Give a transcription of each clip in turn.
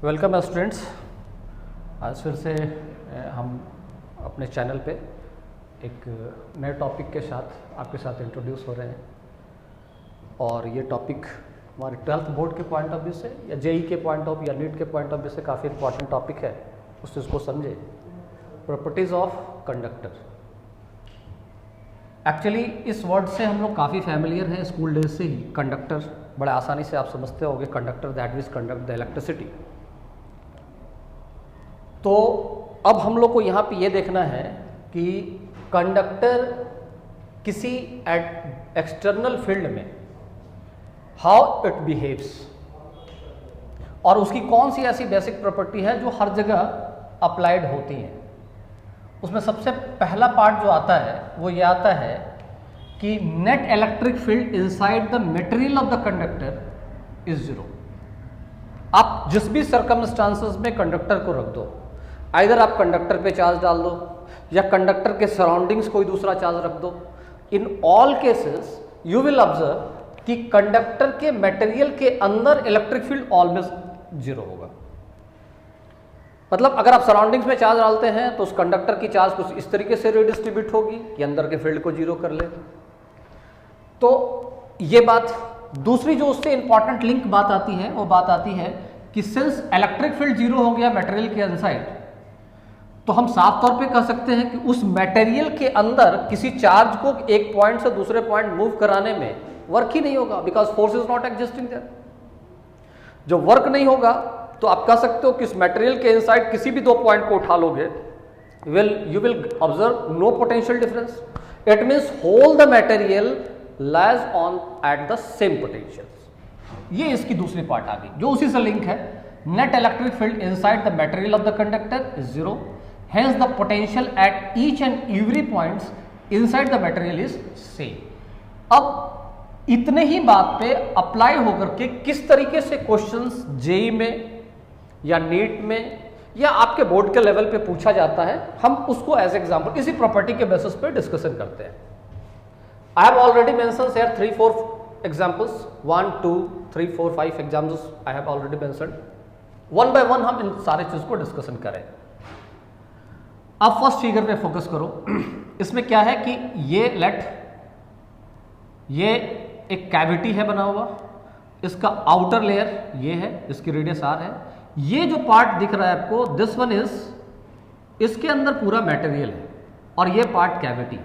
Welcome students. आज फिर से हम अपने चैनल पे एक नए टॉपिक के साथ आपके साथ इंट्रोड्यूस हो रहे हैं और ये टॉपिक हमारे 12th बोर्ड के पॉइंट ऑफ व्यू से या जेई के पॉइंट ऑफ या नीट के पॉइंट ऑफ व्यू से काफ़ी इंपॉर्टेंट टॉपिक है। उस चीज़ को समझे। Properties of conductor. एक्चुअली इस वर्ड से हम लोग काफ़ी फैमिलियर हैं स्कूल डेज से ही। कंडक्टर बड़े आसानी से आप समझते होंगे, conductor that which conduct the electricity. तो अब हम लोग को यहाँ पे ये देखना है कि कंडक्टर किसी एक्सटर्नल फील्ड में हाउ इट बिहेव्स और उसकी कौन सी ऐसी बेसिक प्रॉपर्टी है जो हर जगह अप्लाइड होती हैं। उसमें सबसे पहला पार्ट जो आता है वो ये आता है कि net electric field inside the material of the conductor is zero. आप जिस भी सर्कमस्टांसेस में कंडक्टर को रख दो, आइदर आप कंडक्टर पे चार्ज डाल दो या कंडक्टर के सराउंडिंग्स कोई दूसरा चार्ज रख दो, in all cases you will observe कि कंडक्टर के मटेरियल के अंदर इलेक्ट्रिक फील्ड ऑलवेज जीरो होगा। मतलब अगर आप सराउंडिंग्स में चार्ज डालते हैं तो उस कंडक्टर की चार्ज कुछ इस तरीके से रिडिस्ट्रीब्यूट होगी कि अंदर के फील्ड को जीरो कर ले। तो ये बात। दूसरी जो उससे इंपॉर्टेंट लिंक बात आती है वो बात आती है कि सिंस इलेक्ट्रिक फील्ड जीरो हो गया मटेरियल के इनसाइड, तो हम साफ तौर पे कह सकते हैं कि उस मटेरियल के अंदर किसी चार्ज को एक पॉइंट से दूसरे पॉइंट मूव कराने में वर्क ही नहीं होगा, because force is not existing there. जो वर्क नहीं होगा तो आप कह सकते हो कि इस मटेरियल के इनसाइड किसी भी दो पॉइंट को उठा लोगे, you will observe no potential difference. It means whole the material lies on at the same potential. ये इसकी दूसरी पार्ट आ गई जो उसी से लिंक है। Net electric field inside the material of the conductor is zero, hence the potential at each and every points inside the material is same। अब इतने ही बात पे अप्लाई होकर के किस तरीके से क्वेश्चंस जेई में या नीट में या आपके बोर्ड के लेवल पे पूछा जाता है, हम उसको एज एग्जांपल इसी प्रॉपर्टी के बेसिस पे डिस्कशन करते हैं। I have already mention here 3-4 examples, 1 2 3 4 5 examples I have already mentioned. One by one हम इन सारे चीज को डिस्कशन करें। अब फर्स्ट फिगर पे फोकस करो। इसमें क्या है कि ये एक कैविटी है बना हुआ, इसका आउटर लेयर ये है, इसकी रेडियस आर है। ये जो पार्ट दिख रहा है आपको, दिस वन इज, इसके अंदर पूरा मटेरियल है और ये पार्ट कैविटी।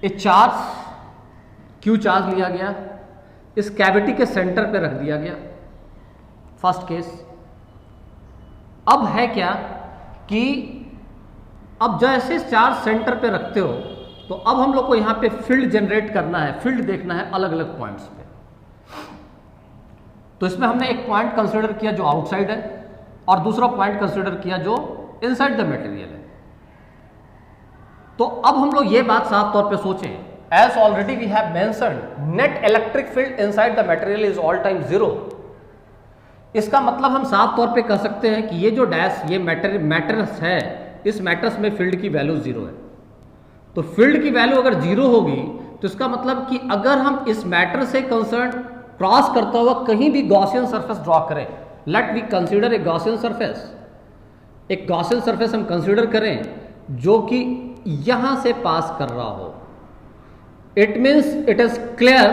एक चार्ज क्यू चार्ज लिया गया, इस कैविटी के सेंटर पे रख दिया गया, फर्स्ट केस। अब है क्या कि अब जैसे चार्ज सेंटर पे रखते हो तो अब हम लोग को यहां पे फील्ड जनरेट करना है, फील्ड देखना है अलग अलग पॉइंट्स पे। तो इसमें हमने एक पॉइंट कंसीडर किया जो आउटसाइड है और दूसरा पॉइंट कंसीडर किया जो इनसाइड द मटेरियल है। तो अब हम लोग ये बात साफ तौर पे सोचें, as already we have mentioned, net electric field inside the material is all time zero. इसका मतलब हम साफ तौर पे कह सकते हैं कि ये जो डैश, ये मैटर्स है, इस मैटर्स में फील्ड की वैल्यू जीरो है। तो फील्ड की वैल्यू अगर जीरो होगी तो इसका मतलब कि अगर हम इस मैटर से कंसर्न क्रॉस करता हुआ कहीं भी गॉसियन सरफेस ड्रॉ करें, let we consider a Gaussian surface, एक गॉसियन सरफेस हम कंसीडर करें जो कि यहां से पास कर रहा हो, it means it is clear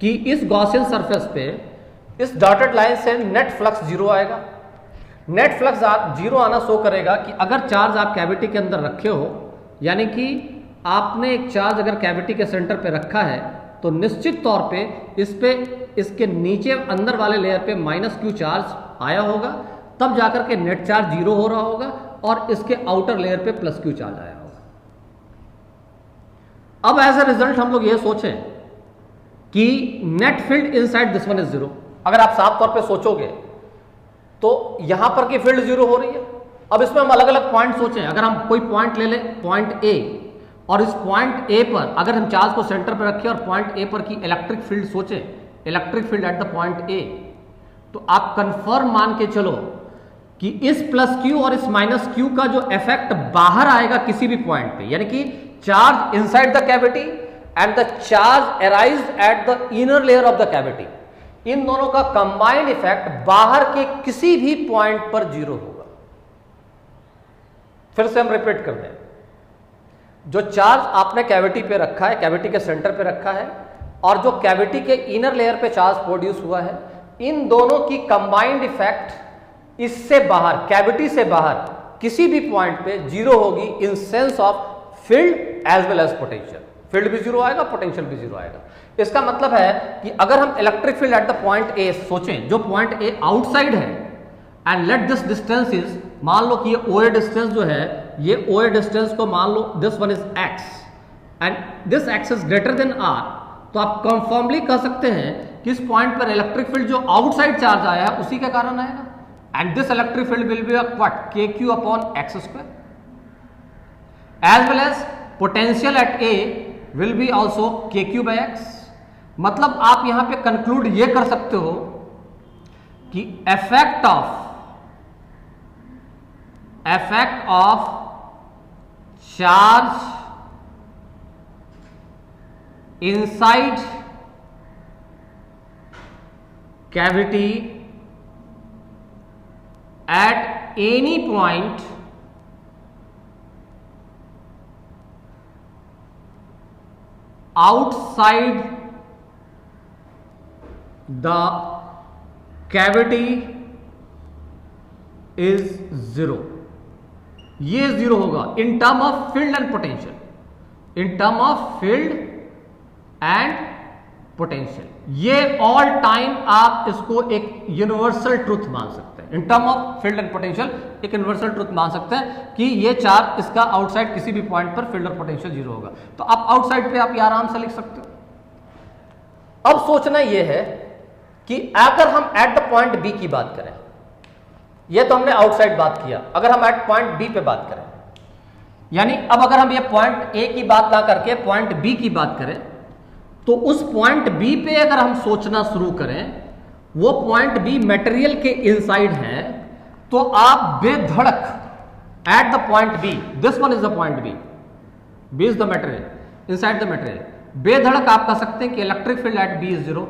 कि इस गॉसियन सरफेस पे इस डॉटेड लाइन से नेट फ्लक्स जीरो आएगा। नेट फ्लक्स जीरो आना शो करेगा कि अगर चार्ज आप कैविटी के अंदर रखे हो, यानी कि आपने एक चार्ज अगर कैविटी के सेंटर पे रखा है तो निश्चित तौर पे इस पे, इसके नीचे अंदर वाले लेयर पे माइनस क्यू चार्ज आया होगा, तब जाकर के नेट चार्ज जीरो हो रहा होगा और इसके आउटर लेयर पे प्लस क्यू चार्ज आया होगा। अब एज ए रिजल्ट हम लोग ये सोचें कि net field inside this one is zero. अगर आप साफ तौर पे सोचोगे तो यहां पर की फील्ड जीरो हो रही है। अब इसमें हम अलग अलग पॉइंट सोचें। अगर हम कोई पॉइंट ले लें, पॉइंट ए, और इस पॉइंट ए पर अगर हम चार्ज को सेंटर पर रखें और पॉइंट ए पर की इलेक्ट्रिक फील्ड सोचें, electric field eight the point A, तो आप कंफर्म मान के चलो कि इस प्लस क्यू और इस माइनस क्यू का जो इफेक्ट बाहर आएगा किसी भी पॉइंट पे, यानी कि charge inside the cavity and the charge arised at the inner layer of the cavity, इन दोनों का कंबाइंड इफेक्ट बाहर के किसी भी पॉइंट पर 0 होगा। फिर से हम रिपीट कर दें, जो चार्ज आपने कैविटी पे रखा है, कैविटी के सेंटर पे रखा है, और जो कैविटी के इनर लेयर पे चार्ज प्रोड्यूस हुआ है, इन दोनों की कंबाइंड इफेक्ट इससे बाहर, कैविटी से बाहर किसी भी पॉइंट पे 0 होगी in sense of field as well as potential. Field भी 0 आएगा, पोटेंशियल भी 0 आएगा। इसका मतलब है कि अगर हम electric field eight the point A सोचें, जो पॉइंट ए आउटसाइड है, and let this distance is, मान लो कि ये OA डिस्टेंस जो है, ये OA डिस्टेंस को मान लो this one is x and this x is greater than r, तो आप कंफर्मली कह सकते हैं कि इस पॉइंट पर इलेक्ट्रिक फील्ड जो आउटसाइड चार्ज आया है उसी के कारण आएगा, and this electric field will be what, kq upon x square, as well as potential at A will be also kq by x। मतलब आप यहां पे कंक्लूड ये कर सकते हो कि effect of charge inside cavity at any point outside the cavity is 0। ये 0 होगा इन term of field and potential, in term of field and potential. ये ऑल टाइम आप इसको एक यूनिवर्सल ट्रुथ मान सकते हैं। इन term of field and potential एक यूनिवर्सल ट्रुथ मान सकते हैं कि ये चार्ज इसका आउटसाइड किसी भी पॉइंट पर फील्ड और पोटेंशियल 0 होगा। तो आप आउटसाइड पे आप ये आराम से लिख सकते हो। अब सोचना ये है कि अगर हम एट द पॉइंट बी की बात करें, ये तो हमने आउटसाइड बात किया, अगर हम एट पॉइंट बी पे बात करें, यानी अब अगर हम ये पॉइंट ए की बात ना करके पॉइंट बी की बात करें, तो उस पॉइंट बी पे अगर हम सोचना शुरू करें, वो पॉइंट बी मटेरियल के इनसाइड है, तो आप बेधड़क at the point B, this one is the point B is the material, inside the material, बेधड़क आप कह सकते हैं कि electric field at B is 0,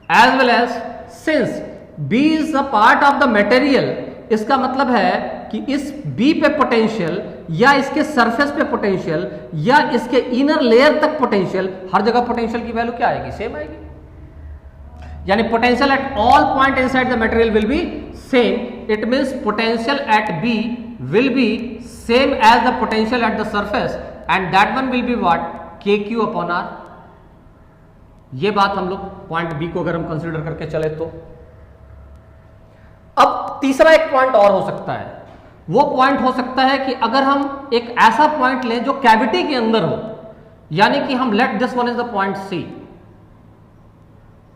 as well as since B is a part of the material. इसका मतलब है कि इस बी पे पोटेंशियल या इसके सरफेस पे पोटेंशियल या इसके इनर लेयर तक पोटेंशियल, हर जगह पोटेंशियल की वैल्यू क्या आएगी, सेम आएगी। यानी potential at all point inside the material will be same. It means potential at B will be same as the potential at the surface, and that one will be what, kq upon r। ये बात हम लोग point B को अगर हम consider करके चले तो। अब तीसरा एक पॉइंट और हो सकता है, वो पॉइंट हो सकता है कि अगर हम एक ऐसा पॉइंट लें जो कैविटी के अंदर हो, यानी कि हम late this one is the point C,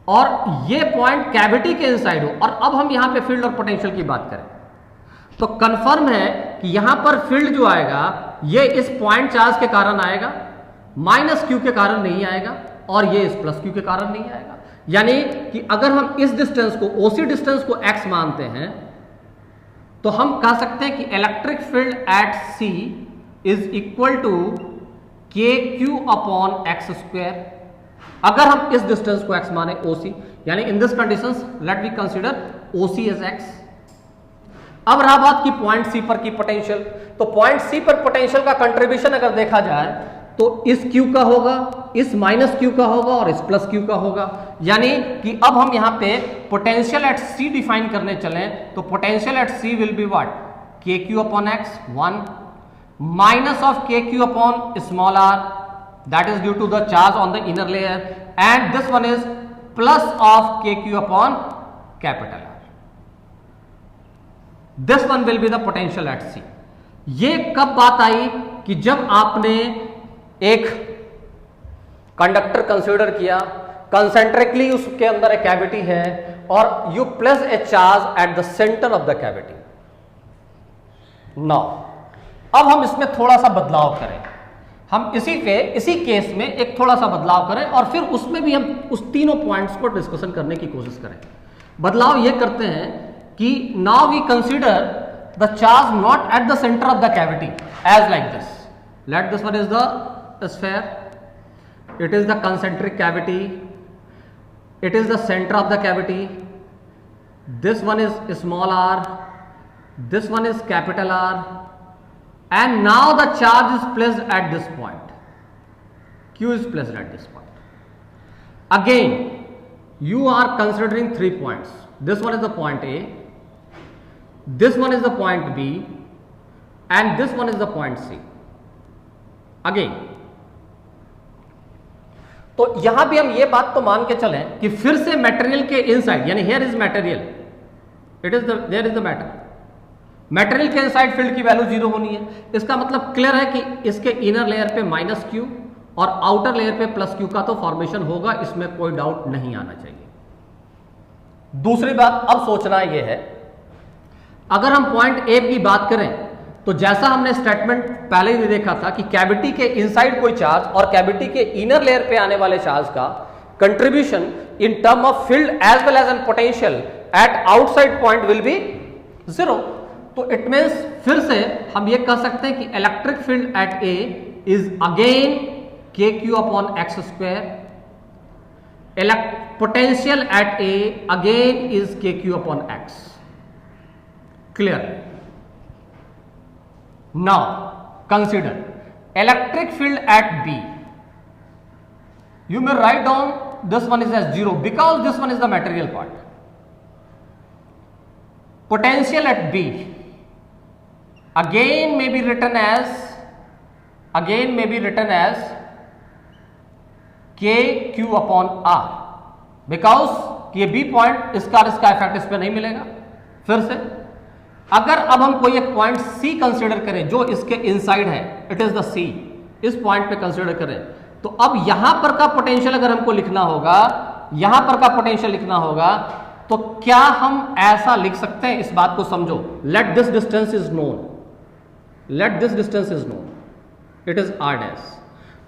और ये पॉइंट कैविटी के इनसाइड हो, और अब हम यहां पे फील्ड और पोटेंशियल की बात करें, तो कंफर्म है कि यहां पर फील्ड जो आएगा ये इस पॉइंट चार्ज के कारण आएगा, माइनस क्यू के कारण नहीं आएगा, और ये इस प्लस क्यू के कारण नहीं आएगा। यानी कि अगर हम इस डिस्टेंस को, OC डिस्टेंस को x मानते हैं, तो हम कह सकते हैं कि electric field at C is equal to kq upon x square. अगर हम इस डिस्टेंस को x माने OC, यानी in this conditions let we consider OC is x। अब रहा बात की पॉइंट C पर की पोटेंशियल, तो पॉइंट C पर पोटेंशियल का कंट्रीब्यूशन अगर देखा जाए तो इस Q का होगा, इस माइनस Q का होगा और इस प्लस Q का होगा। यानी कि अब हम यहां पे पोटेंशियल एट C डिफाइन करने चलें, तो potential at C will be what, kq upon x 1 minus of kq upon small r, that is due to the charge on the inner layer, and this one is plus of kq upon capital R। This one will be the potential at C। ये कब बात आई कि जब आपने एक conductor consider किया, concentrically उसके अंदर एक कैविटी है, और you place a charge at the centre of the cavity. Now अब हम इसमें थोड़ा सा बदलाव करें, हम इसी केस में एक थोड़ा सा बदलाव करें, और फिर उसमें भी हम उस तीनों पॉइंट्स को डिस्कशन करने की कोशिश करें। बदलाव ये करते हैं कि now we consider the charge not at the centre of the cavity as like this, let this one is the sphere, it is the concentric cavity, it is the center of the cavity, this one is small r, this one is capital R, and now the charge is placed at this point, Q is placed at this point. Again you are considering 3 points, this one is the point A, this one is the point B, and this one is the point C. Again, तो यहां भी हम ये बात तो मान के चलें कि फिर से मटेरियल के इनसाइड, यानी here is material, it is there is the matter, material के इनसाइड फील्ड की वैल्यू 0 होनी है। इसका मतलब क्लियर है कि इसके इनर लेयर पे -q और आउटर लेयर पे +q का तो फॉर्मेशन होगा, इसमें कोई डाउट नहीं आना चाहिए। दूसरी बात अब सोचना यह है, अगर हम पॉइंट ए की बात करें तो जैसा हमने स्टेटमेंट पहले ही देखा था कि कैविटी के इनसाइड कोई चार्ज और कैविटी के इनर लेयर पे आने वाले चार्ज का contribution in term of field as well as an potential at outside point will be 0। तो इट मींस फिर से हम ये कह सकते हैं कि electric field eight A is again kq upon x square, potential at A again is kq upon x। Clear? Now consider electric field at B. You may write down this one is as 0 because this one is the material part. Potential at B again may be written as KQ upon R because ये B point इसका effect इस पे नहीं मिलेगा। फिर से अगर अब हम कोई एक पॉइंट C कंसीडर करें जो इसके इनसाइड है, इट इज द C, इस पॉइंट पे कंसीडर करें, तो अब यहां पर का पोटेंशियल अगर हमको लिखना होगा, यहां पर का पोटेंशियल लिखना होगा, तो क्या हम ऐसा लिख सकते हैं? इस बात को समझो, let this distance is known, let this distance is known, it is R dash.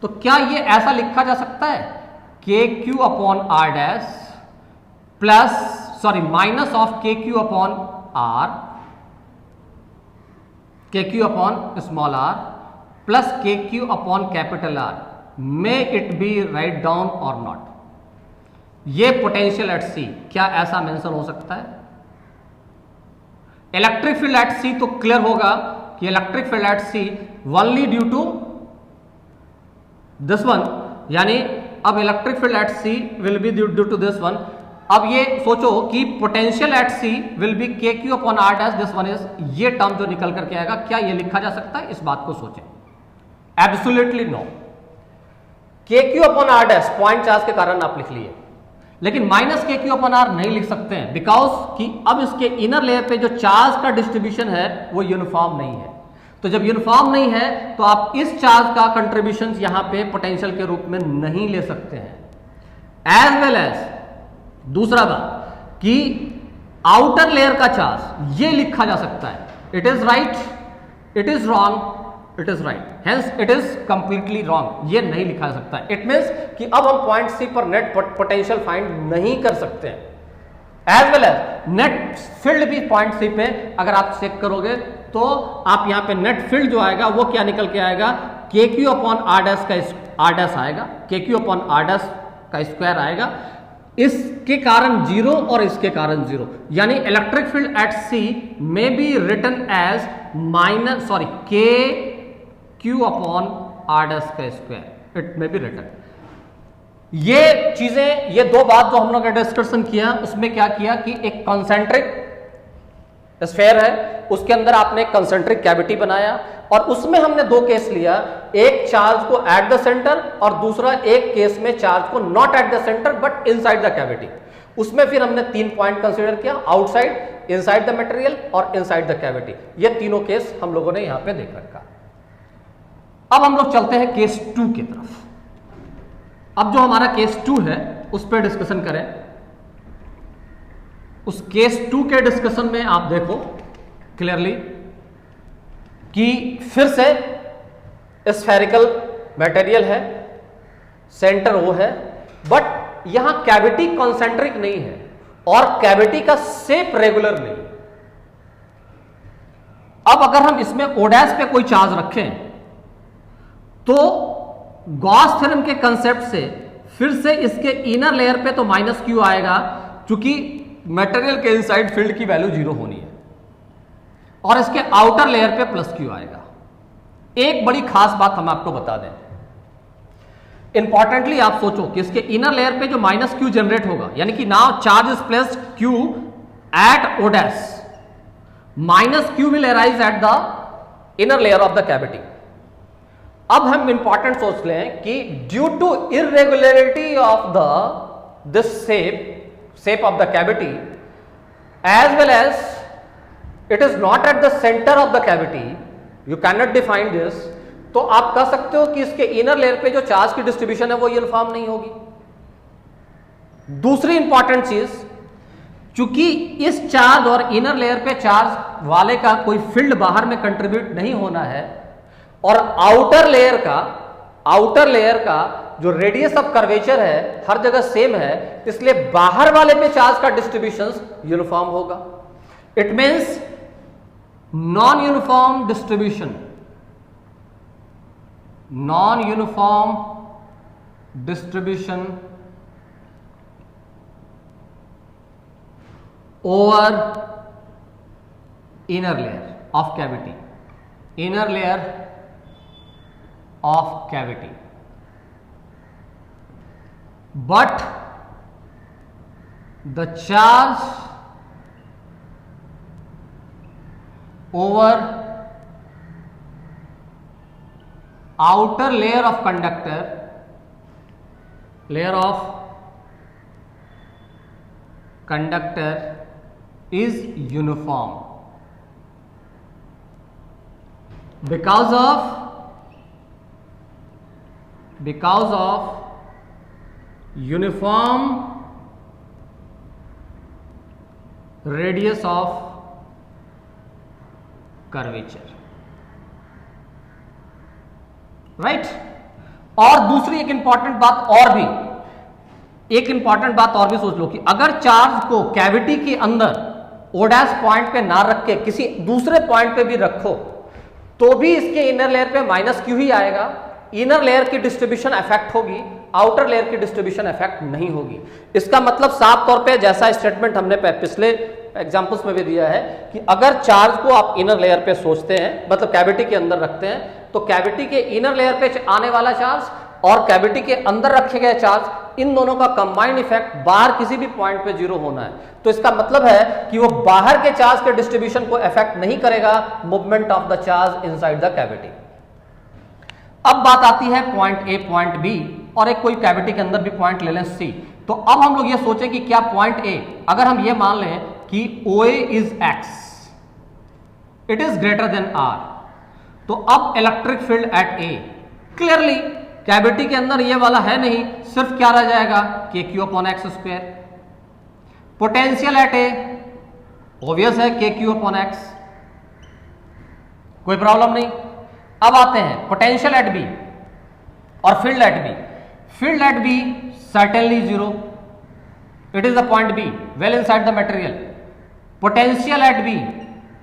तो क्या ये ऐसा लिखा जा सकता है KQ upon R dash minus of KQ upon R, KQ upon small r plus KQ upon capital R, may it be write down और not? ये पोटेंशियल एट C, क्या ऐसा मेंशन हो सकता है? इलेक्ट्रिक फील्ड एट C तो clear होगा कि electric field at C only due to this one, यानी अब electric field at C will be due to this one. अब ये सोचो कि potential at C will be KQ upon R dash, this one is, ये term जो निकल करके आएगा, क्या ये लिखा जा सकता है? इस बात को सोचें। Absolutely no. KQ upon R dash point charge के कारण आप लिख लिए, लेकिन माइनस KQ अपॉन R नहीं लिख सकते हैं बिकॉज कि अब इसके इनर लेयर पे जो चार्ज का डिस्ट्रीब्यूशन है वो यूनिफॉर्म नहीं है। तो जब यूनिफॉर्म नहीं है तो आप इस चार्ज का कंट्रीब्यूशन यहां पे पोटेंशियल के रूप में नहीं ले सकते हैं। एज वेल एज दूसरा बात कि आउटर लेयर का चार्ज ये लिखा जा सकता है, it is right, it is wrong, it is right, hence it is completely wrong, ये नहीं लिखा जा सकता है। इट मींस कि अब हम पॉइंट C पर नेट पोटेंशियल फाइंड नहीं कर सकते हैं। As well as net field भी पॉइंट C पे अगर आप चेक करोगे तो आप यहां पे नेट फील्ड जो आएगा वो क्या निकल के आएगा, KQ अपॉन R डैश का R डैश आएगा, KQ अपॉन R डैश का स्क्वायर आएगा, इसके कारण 0 और इसके कारण 0, यानी electric field at C may be written as KQ upon R dash का square, it may be written. ये चीजें, ये दो बात जो हम लोग ने डिस्कशन किया उसमें क्या किया कि एक कॉन्सेंट्रिक स्फेयर है, उसके अंदर आपने एक कंसेंट्रिक कैविटी बनाया और उसमें हमने दो केस लिया, एक चार्ज को एट द सेंटर और दूसरा एक केस में चार्ज को not at the centre but inside the cavity. उसमें फिर हमने 3 पॉइंट कंसीडर किया, आउटसाइड, इनसाइड द मटेरियल और इनसाइड द कैविटी। ये तीनों केस हम लोगों ने यहां पे देख रखा। अब हम लोग चलते हैं केस 2 की तरफ। अब जो हमारा केस 2 है उस पर डिस्कशन करें। उस केस 2 के डिस्कशन में आप देखो क्लियरली कि फिर से स्फेरिकल मटेरियल है, सेंटर वो है, बट यहां कैविटी कॉन्सेंट्रिक नहीं है और कैविटी का शेप रेगुलर नहीं। अब अगर हम इसमें O' पे कोई चार्ज रखें तो गॉस थ्योरम के कंसेप्ट से फिर से इसके इनर लेयर पे तो माइनस क्यू आएगा, क्योंकि मटेरियल के इनसाइड फील्ड की वैल्यू 0 होनी है, और इसके आउटर लेयर पे प्लस क्यू आएगा। एक बड़ी खास बात हम आपको बता दें, इंपॉर्टेंटली आप सोचो कि इसके इनर लेयर पे जो माइनस क्यू जनरेट होगा, यानी कि now charge is placed Q at O dash, minus Q will arise at the inner layer of the cavity. अब हम इंपॉर्टेंट सोच लें कि due to irregularity of the this shape of the cavity as well as it is not at the centre of the cavity, you cannot define this, तो आप कह सकते हो कि इसके इनर लेयर पे जो चार्ज की डिस्ट्रीब्यूशन है वो यूनिफॉर्म नहीं होगी। दूसरी इंपॉर्टेंट चीज, चूंकि इस चार्ज और इनर लेयर पे चार्ज वाले का कोई फील्ड बाहर में कंट्रीब्यूट नहीं होना है, और आउटर लेयर का जो रेडियस ऑफ कर्वेचर है हर जगह सेम है, इसलिए बाहर वाले पे चार्ज का डिस्ट्रीब्यूशन यूनिफॉर्म होगा। It means non uniform distribution over inner layer of cavity, inner layer of cavity, but the charge over outer layer of conductor, layer of conductor is uniform because of uniform radius of curvature, right. और दूसरी एक important बात और भी सोच लो कि अगर charge को कैविटी के अंदर ओ डैश पॉइंट पे ना रख के किसी दूसरे पॉइंट पे भी रखो तो भी इसके इनर लेयर पे माइनस क्यू ही आएगा। इनर लेयर की डिस्ट्रीब्यूशन इफेक्ट होगी, आउटर लेयर की डिस्ट्रीब्यूशन इफेक्ट नहीं होगी। इसका मतलब साफ तौर पे जैसा स्टेटमेंट हमने पिछले एग्जांपल्स में भी दिया है कि अगर चार्ज को आप इनर लेयर पे सोचते हैं, मतलब कैविटी के अंदर रखते हैं, तो कैविटी के इनर लेयर पे आने वाला चार्ज और कैविटी के अंदर रखे गए चार्ज, इन दोनों का कंबाइंड इफेक्ट बाहर किसी भी पॉइंट पे 0 होना है। तो इसका मतलब है कि वो बाहर के चार्ज के डिस्ट्रीब्यूशन को इफेक्ट नहीं करेगा movement of the charge inside the cavity. अब बात आती है पॉइंट ए, पॉइंट बी, और एक कोई कैविटी के अंदर भी पॉइंट ले लें सी। तो अब हम लोग ये सोचें कि क्या पॉइंट ए, अगर हम ये मान लें कि OA is X, it is greater than R, तो अब electric field eight A, clearly cavity के अंदर ये वाला है नहीं, सिर्फ क्या रह जाएगा KQ/X²। Potential at A obvious है KQ/X, कोई प्रॉब्लम नहीं। अब आते हैं पोटेंशियल एट B और field at B। Field at B certainly 0, it is the point B well inside the material. Potential eight B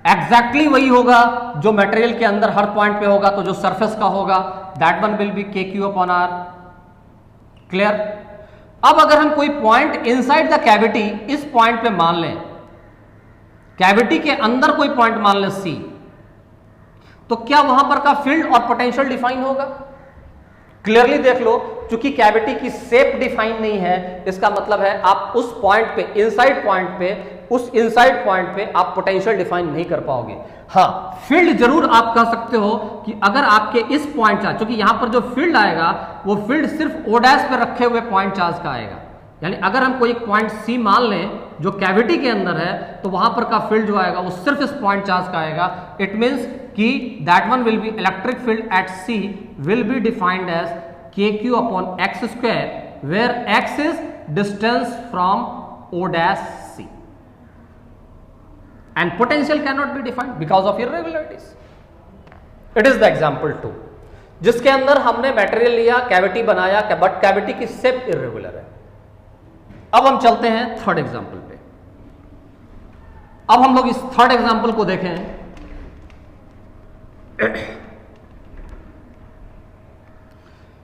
exactly वही होगा जो मटेरियल के अंदर हर पॉइंट पे होगा, तो जो सरफेस का होगा that one will B KQ/R, clear. अब अगर हम कोई पॉइंट इनसाइड द कैविटी इस पॉइंट पे मान लें, कैविटी के अंदर कोई पॉइंट मान लें C, तो क्या वहां पर का फील्ड और पोटेंशियल डिफाइन होगा? क्लियरली देख लो, क्योंकि कैविटी की शेप डिफाइन नहीं है, इसका मतलब है आप उस पॉइंट पे, इनसाइड पॉइंट पे आप पोटेंशियल डिफाइन नहीं कर पाओगे। हाँ, फील्ड जरूर आप कह सकते हो कि अगर आपके इस पॉइंट चार्ज, क्योंकि यहां पर जो फील्ड आएगा वो फील्ड सिर्फ O डैश पे रखे हुए पॉइंट चार्ज का आएगा। यानी अगर हम कोई पॉइंट C मान लें जो कैविटी के अंदर है, तो वहां पर का फील्ड जो आएगा वो सिर्फ इस पॉइंट चार्ज का आएगा। इट मींस कि that one will be electric field at C will be defined as KQ/X², where X is distance from O dash C, and potential cannot be defined because of irregularities. It is the example 2, जिसके अंदर हमने material लिया, cavity बनाया, but cavity की shape irregular है। अब हम चलते हैं थर्ड एग्जाम्पल पे। अब हम लोग इस थर्ड एग्जाम्पल को देखें।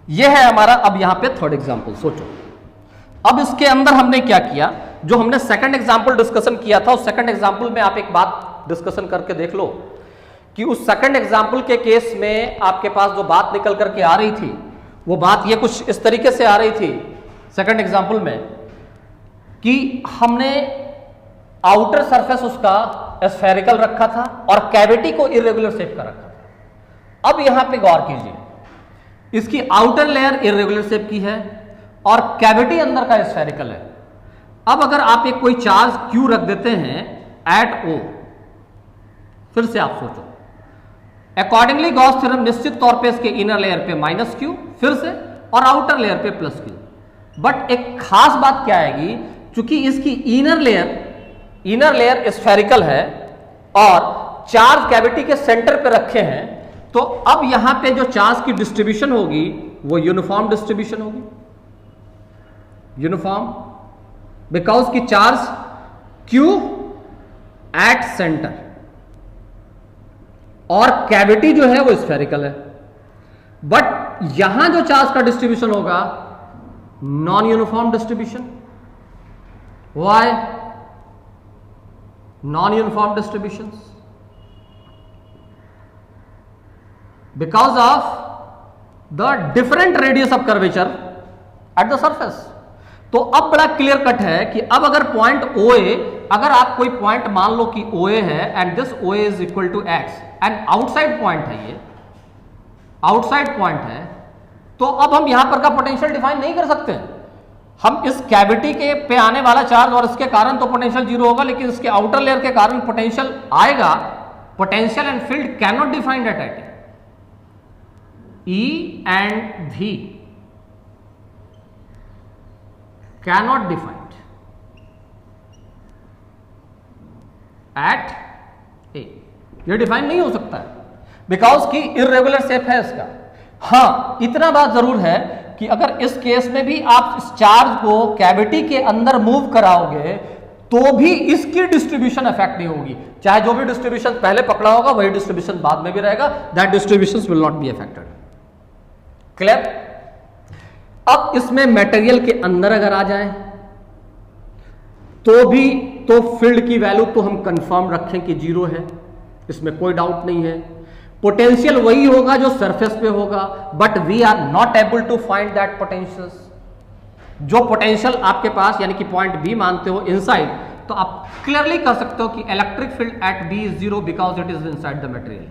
ये है हमारा अब यहां पे थर्ड एग्जांपल। सोचो अब इसके अंदर हमने क्या किया, जो हमने सेकंड एग्जांपल डिस्कशन किया था उस सेकंड एग्जांपल में आप एक बात डिस्कशन करके देख लो कि उस सेकंड एग्जांपल के केस में आपके पास जो बात निकल करके आ रही थी वो बात ये कुछ इस तरीके से आ रही थी सेकंड एग्जांपल में कि हमने आउटर सरफेस उसका स्फेरिकल रखा था और कैविटी को इरेगुलर शेप का रखा था। अब यहां पे गौर कीजिए, इसकी आउटर लेयर इरेगुलर शेप की है और कैविटी अंदर का स्फेरिकल है। अब अगर आप एक कोई चार्ज Q रख देते हैं एट O, फिर से आप सोचो, अकॉर्डिंगली गॉस थ्योरम निश्चित तौर पे इसके इनर लेयर पे -Q फिर से और आउटर लेयर पे +Q। बट एक खास बात क्या आएगी, चूंकि इसकी इनर लेयर स्फेरिकल है और चार्ज कैविटी के सेंटर पे रखे हैं, तो अब यहां पे जो चार्ज की डिस्ट्रीब्यूशन होगी वो यूनिफॉर्म डिस्ट्रीब्यूशन होगी, यूनिफॉर्म, बिकॉज की चार्ज Q एट सेंटर और कैविटी जो है वो स्फेरिकल है। बट यहां जो चार्ज का डिस्ट्रीब्यूशन होगा non uniform distribution. Why non uniform distribution? Because of the different radius of curvature at the surface. तो अब बड़ा क्लियर कट है कि अब अगर पॉइंट OA, अगर आप कोई पॉइंट मान लो कि OA है and this OA is equal to x and outside point है, ये आउटसाइड पॉइंट है, तो अब हम यहां पर का पोटेंशियल डिफाइन नहीं कर सकते। हम इस कैविटी के पे आने वाला चार्ज और इसके कारण तो पोटेंशियल 0 होगा, लेकिन इसके आउटर लेयर के कारण पोटेंशियल आएगा। Potential and field can not defined at E and V cannot defined at A, ये डिफाइन नहीं हो सकता है बिकॉज की इरेगुलर शेप है इसका। हाँ, इतना बात जरूर है कि अगर इस केस में भी आप इस चार्ज को कैविटी के अंदर मूव कराओगे तो भी इसकी डिस्ट्रीब्यूशन अफेक्ट नहीं होगी, चाहे जो भी डिस्ट्रीब्यूशन पहले पकड़ा होगा वही डिस्ट्रीब्यूशन बाद में भी रहेगा, that distribution will not be affected. Clear? अब इसमें मटेरियल के अंदर अगर आ जाए तो भी तो फील्ड की वैल्यू तो हम कंफर्म रखें कि 0 है, इसमें कोई डाउट नहीं है। पोटेंशियल वही होगा जो सरफेस पे होगा, but we are not able to find that potential. जो पोटेंशियल आपके पास यानी कि पॉइंट बी मानते हो इनसाइड, तो आप क्लियरली कह सकते हो कि electric field at B is 0 because it is inside the material.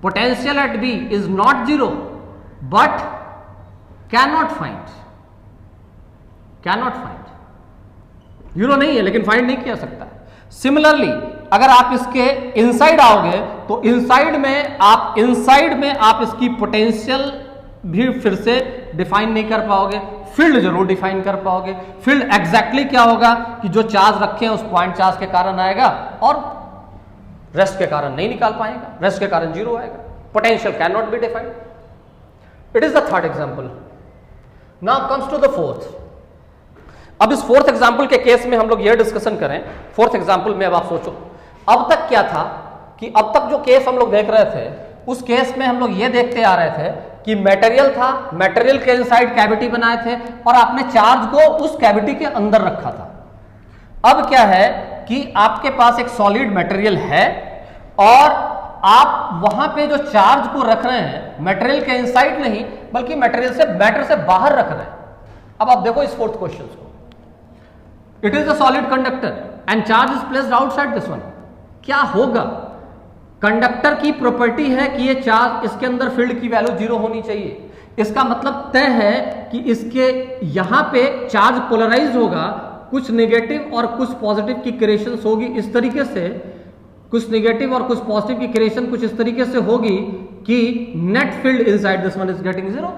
Potential at B is not 0 but cannot find 0 नहीं है लेकिन फाइंड नहीं किया सकता। सिमिलरली अगर आप इसके इनसाइड आओगे तो इनसाइड में आप इसकी पोटेंशियल भी फिर से डिफाइन नहीं कर पाओगे, फील्ड जरूर डिफाइन कर पाओगे। फील्ड एग्जैक्टली क्या होगा कि जो चार्ज रखे हैं उस पॉइंट चार्ज के कारण आएगा और रेस्ट के कारण नहीं निकाल पाएगा, रेस्ट के कारण 0 आएगा। Potential can not be defined. It is the third example. Now comes to the fourth. अब इस फोर्थ एग्जाम्पल के केस में हम लोग यह डिस्कशन करें। फोर्थ एग्जाम्पल में अब आप सोचो, अब तक क्या था कि अब तक जो केस हम लोग देख रहे थे उस केस में हम लोग ये देखते आ रहे थे कि मटेरियल था, मटेरियल के इनसाइड कैविटी बनाए थे और आपने चार्ज को उस कैविटी के अंदर रखा था। अब क्या है कि आपके पास एक सॉलिड मटेरियल है और आप वहां पे जो चार्ज को रख रहे हैं मटेरियल के इनसाइड नहीं बल्कि मैटर से बाहर रख रहे हैं। अब आप देखो इस फोर्थ क्वेश्चन को, it is a solid conductor and charge is placed outside this one. क्या होगा? कंडक्टर की प्रॉपर्टी है कि ये चार्ज, इसके अंदर फील्ड की वैल्यू 0 होनी चाहिए। इसका मतलब तय है कि इसके यहां पे चार्ज पोलराइज होगा, कुछ नेगेटिव और कुछ पॉजिटिव की क्रिएशन होगी इस तरीके से, कुछ नेगेटिव और कुछ पॉजिटिव की क्रिएशन कुछ इस तरीके से होगी कि net field inside this one is getting 0।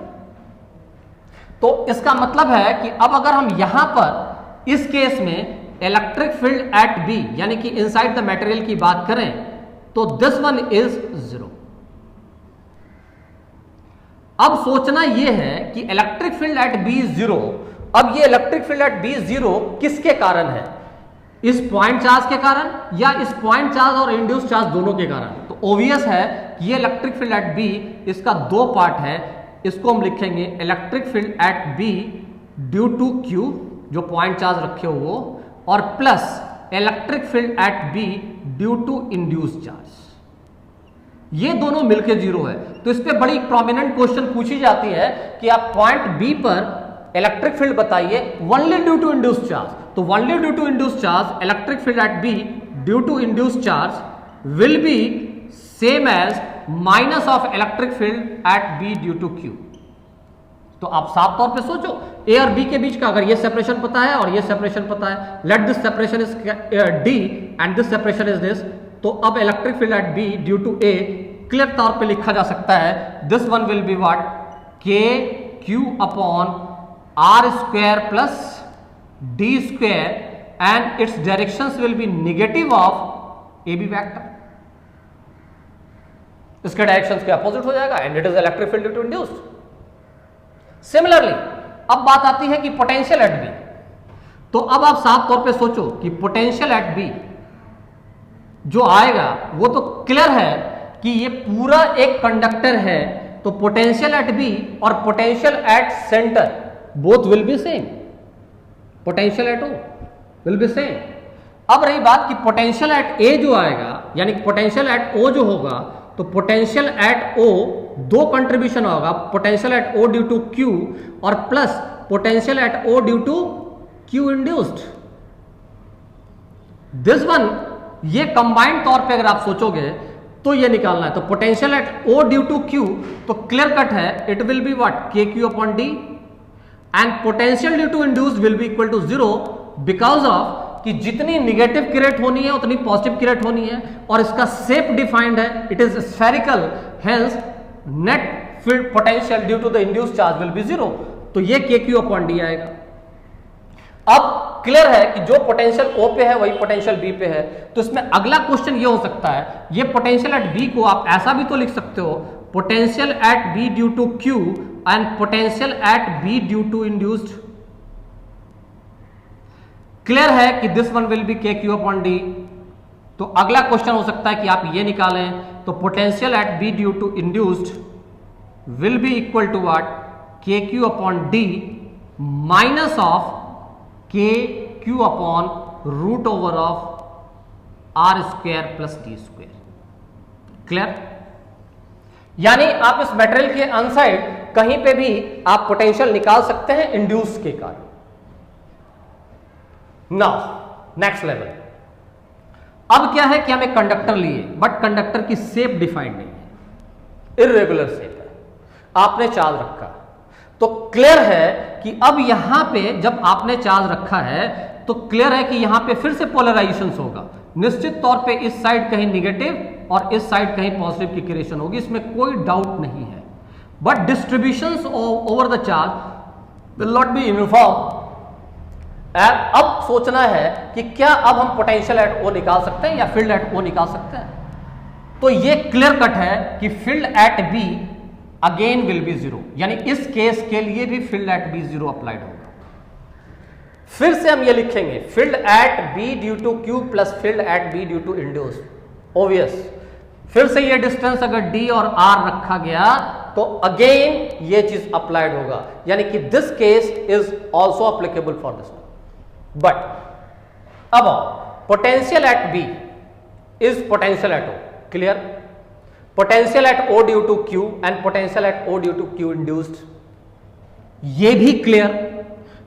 तो इसका मतलब है कि अब अगर हम यहां पर इस केस में इलेक्ट्रिक फील्ड एट बी यानी कि इनसाइड द मटेरियल की बात करें तो दिस वन इज 0। अब सोचना यह है कि इलेक्ट्रिक फील्ड एट बी 0, अब ये इलेक्ट्रिक फील्ड एट बी 0 किसके कारण है? इस पॉइंट चार्ज के कारण या इस पॉइंट चार्ज और इंड्यूस चार्ज दोनों के कारण? तो ऑब्वियस है कि ये इलेक्ट्रिक फील्ड एट बी, इसका 2 पार्ट है, इसको हम लिखेंगे electric field at B due to Q, जो पॉइंट चार्ज रखे हो वो, और plus electric field at B due to induce charge. ये दोनों मिलके जीरो है। तो इस पे बड़ी प्रोमिनेंट क्वेश्चन पूछी जाती है कि आप पॉइंट बी पर इलेक्ट्रिक फील्ड बताइए only due to induce charge. तो only due to induce charge electric field at B due to induce charge will be same as minus of electric field at B due to Q. तो आप साफ तौर पे सोचो, ए और B के बीच का अगर ये सेपरेशन पता है और ये सेपरेशन पता है, let this separation is D and this separation is this, तो अब electric field at B due to A clear तौर पे लिखा जा सकता है, this one will be what, K Q upon R square plus D square and its directions will be negative of A B vector. इसके directions के opposite हो जाएगा and it is electric field due to induced. Similarly अब बात आती है कि potential at B. तो अब आप साफ तौर पे सोचो कि पोटेंशियल एट बी जो आएगा वो तो क्लियर है कि ये पूरा एक कंडक्टर है, तो पोटेंशियल एट बी और potential at centre both will be same, potential at O will be same. अब रही बात कि पोटेंशियल एट ए जो आएगा यानी पोटेंशियल एट ओ जो होगा, तो पोटेंशियल एट ओ दो कंट्रीब्यूशन होगा, potential at O due to Q और plus potential at O due to Q induced. This one ये कंबाइंड तौर पे अगर आप सोचोगे तो ये निकालना है। तो potential at O due to Q तो क्लियर कट है, it will be what, K Q upon D, and potential due to induced will be equal to zero because of कि जितनी निगेटिव क्रिएट होनी है उतनी पॉजिटिव क्रिएट होनी है, और इसका शेप डिफाइंड है, it is spherical, hence net field potential due to the induced charge will be zero. तो ये के क्यू अपॉन डी आएगा। अब क्लियर है कि जो पोटेंशियल ओ पे है वही पोटेंशियल बी पे है। तो इसमें अगला क्वेश्चन ये हो सकता है, ये पोटेंशियल एट बी को आप ऐसा भी तो लिख सकते हो, potential at B due to Q and potential at B due to induced. Clear है कि this one will be K Q upon D. तो अगला क्वेश्चन हो सकता है कि आप ये निकालें, तो potential at B due to induced will be equal to what, K Q upon D minus of K Q upon root over of R square plus D square. Clear? यानी आप इस मटेरियल के अनसाइड कहीं पे भी आप potential निकाल सकते हैं इंड्यूस के कारण। नाउ नेक्स्ट लेवल, अब क्या है कि हम एक कंडक्टर लिए बट कंडक्टर की शेप डिफाइंड नहीं है, इर्रेगुलर शेप है, आपने चार्ज रखा। तो क्लियर है कि अब यहां पे जब आपने चार्ज रखा है तो क्लियर है कि यहां पे फिर से पोलराइजेशन होगा। निश्चित तौर पे इस साइड कहीं निगेटिव और इस साइड कहीं पॉजिटिव की क्रिएशन होगी, इसमें कोई डाउट नहीं है। But distributions over the charge will not be uniform. अब सोचना है कि क्या अब हम पोटेंशियल एट ओ निकाल सकते हैं या फील्ड एट ओ निकाल सकते हैं। तो ये क्लियर कट है कि field at B again will be zero, यानी इस केस के लिए भी field at B zero applied होगा। फिर से हम ये लिखेंगे, field at B due to Q plus field at B due to induce. Obvious, फिर से ये डिस्टेंस अगर डी और आर रखा गया तो अगेन ये चीज अप्लाइड होगा, यानी कि this case is also applicable for this. But अब potential at B is potential at O, clear? Potential at O due to Q and potential at O due to Q induced, ये भी clear.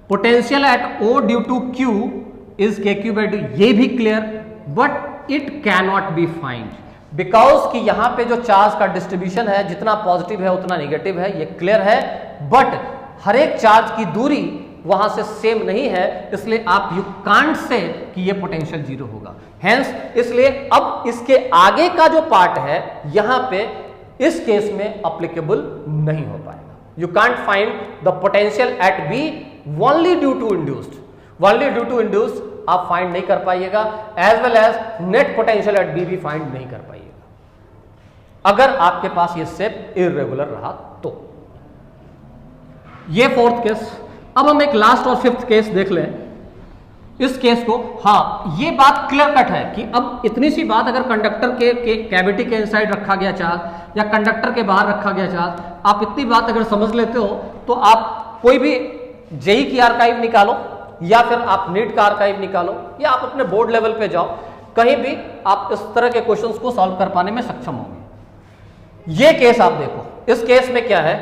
Potential at O due to Q is K Q by D, ये भी clear. But it can not be find because कि यहां पे जो charge का distribution है, जितना पॉजिटिव है उतना नेगेटिव है, ये क्लियर है। बट हर एक चार्ज की दूरी वहां से सेम नहीं है, इसलिए आप यू कांट से कि ये पोटेंशियल जीरो होगा। हेंस इसलिए अब इसके आगे का जो पार्ट है यहां पे इस केस में अप्लीकेबल नहीं हो पाएगा। You can't find the potential at B only due to induced. Only due to induced आप फाइंड नहीं कर पाइएगा, as well as net potential at B भी फाइंड नहीं कर पाइएगा अगर आपके पास ये शेप इर्रेगुलर रहा तो। ये फोर्थ केस। अब हम एक लास्ट और फिफ्थ केस देख लें। इस केस को, हाँ ये बात क्लियर कट है कि अब इतनी सी बात, अगर कंडक्टर के कैविटी के इनसाइड रखा गया चार्ज या कंडक्टर के बाहर रखा गया चार्ज, आप इतनी बात अगर समझ लेते हो तो आप कोई भी जेई की आर्काइव निकालो या फिर आप नीट का आर्काइव निकालो या आप अपने बोर्ड लेवल पे जाओ, कहीं भी आप इस तरह के क्वेश्चंस को सॉल्व कर पाने में सक्षम होंगे। ये केस आप देखो, इस केस में क्या है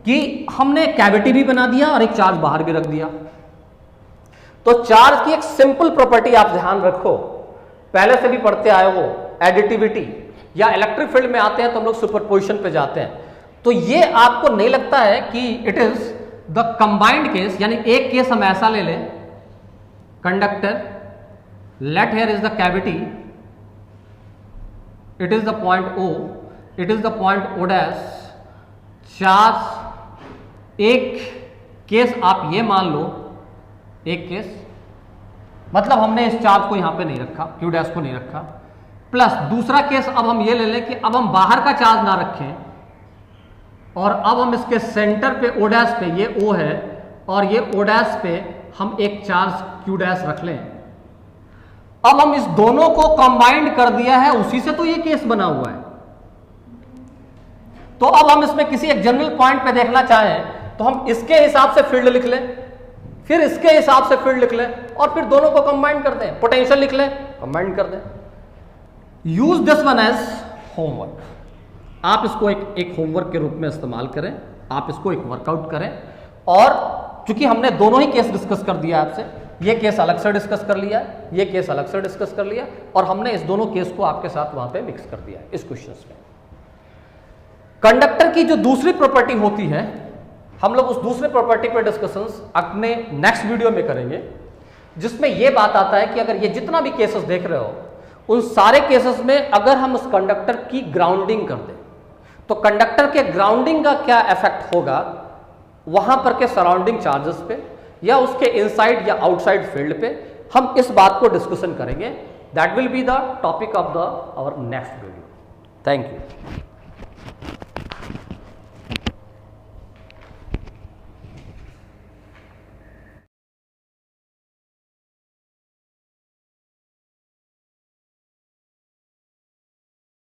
कि हमने कैविटी भी बना दिया और एक चार्ज बाहर भी रख दिया। तो चार्ज की एक सिंपल प्रॉपर्टी आप ध्यान रखो, पहले से भी पढ़ते आए हो, एडिटिविटी, या इलेक्ट्रिक फील्ड में आते हैं तो हम लोग सुपरपोजिशन पे जाते हैं। तो ये आपको नहीं लगता है कि it is the combined case, यानी एक केस हम ऐसा ले लें, conductor, let here is the cavity, it is the point O, it is the point O dash, charge, एक केस आप ये मान लो, एक केस मतलब हमने इस चार्ज को यहां पे नहीं रखा, Q डैश को नहीं रखा, प्लस दूसरा केस अब हम ये ले लें कि अब हम बाहर का चार्ज ना रखें और अब हम इसके सेंटर पे O डैश पे, ये O है और ये O डैश पे हम एक चार्ज Q डैश रख लें। अब हम इस दोनों को कंबाइंड कर दिया है, उसी से तो ये केस बना हुआ है। तो अब हम इसमें किसी एक जनरल पॉइंट पे देखना चाहें तो हम इसके हिसाब से फील्ड लिख लें, फिर इसके हिसाब से फील्ड लिख लें और फिर दोनों को कंबाइन कर दें, पोटेंशियल लिख लें, कंबाइन कर दें। Use this one as homework, आप इसको एक होमवर्क के रूप में इस्तेमाल करें, आप इसको एक वर्कआउट करें। और चूंकि हमने दोनों ही केस डिस्कस कर दिया आपसे, ये केस अलग से डिस्कस कर लिया, ये केस अलग से डिस्कस कर लिया और हमने इस दोनों केस को आपके साथ वहां पे मिक्स कर दिया है इस क्वेश्चंस में। कंडक्टर की जो दूसरी प्रॉपर्टी होती है, हम लोग उस दूसरे प्रॉपर्टी पे डिस्कशंस अपने नेक्स्ट वीडियो में करेंगे, जिसमें यह बात आता है कि अगर ये जितना भी केसेस देख रहे हो उन सारे केसेस में अगर हम उस कंडक्टर की ग्राउंडिंग कर दें तो कंडक्टर के ग्राउंडिंग का क्या इफेक्ट होगा वहां पर के सराउंडिंग चार्जेस पे या उसके इनसाइड या आउटसाइड फील्ड पे, हम इस बात को डिस्कशन करेंगे। That will be the topic of the hour next video. Thank you.